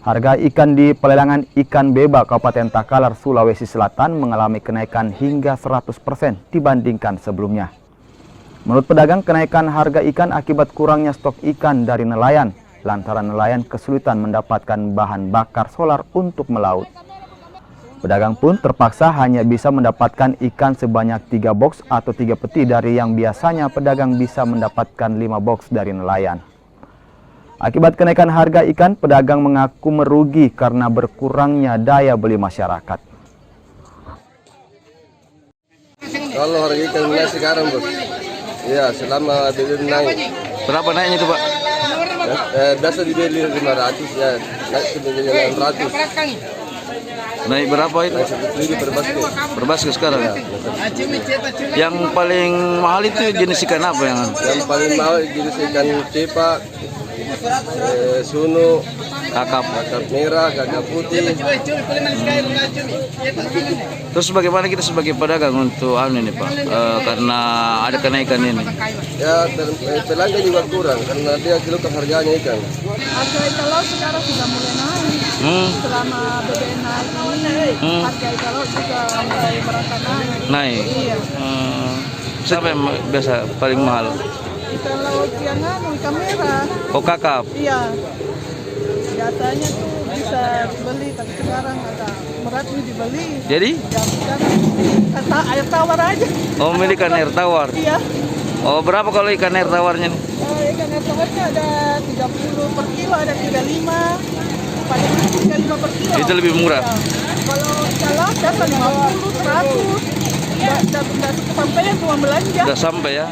Harga ikan di pelelangan ikan beba Kabupaten Takalar, Sulawesi Selatan mengalami kenaikan hingga 100% dibandingkan sebelumnya. Menurut pedagang, kenaikan harga ikan akibat kurangnya stok ikan dari nelayan, lantaran nelayan kesulitan mendapatkan bahan bakar solar untuk melaut. Pedagang pun terpaksa hanya bisa mendapatkan ikan sebanyak 3 box atau 3 peti dari yang biasanya pedagang bisa mendapatkan 5 box dari nelayan. Akibat kenaikan harga ikan, pedagang mengaku merugi karena berkurangnya daya beli masyarakat. Kalau harga ikan naik sekarang, Bos. Ya, selama BBM naik. Berapa naiknya itu, Pak? Biasa dibeli 500 ya, naik ke 600. Naik berapa itu? Naik 1.000 per basket. Per basket sekarang. Ya, Yang paling mahal itu jenis ikan apa yang? yang paling mahal jenis ikan cepak, sunu, Kakap. kakap merah, kakap putih. Terus bagaimana kita sebagai pedagang untuk ini, Pak? Karena ada kenaikan ini. Ya, pelanggan juga kurang karena dia kilo harganya ikan. Harga ikan laut sekarang sudah mulai naik. Selama BBM naik ini, harga ikan laut juga mulai merangkak naik. Naik. Iya. Siapa yang biasa paling mahal? Ikan laut yang ikan merah. Oh, kakap. Iya. Biasanya tuh bisa dibeli, tapi sekarang agak berat nih dibeli. Jadi? Ya, kata air tawar aja. Oh, milik ikan air tawar. Iya. Oh, berapa kalau ikan air tawarnya nih? Ikan air tawarnya ada 30 per kilo, ada 35. Paling 35 per kilo. Itu lebih murah. Ya. Kalau ikan laut biasa 50, 100. Nggak sampai yang cuma belanja. Udah sampai ya?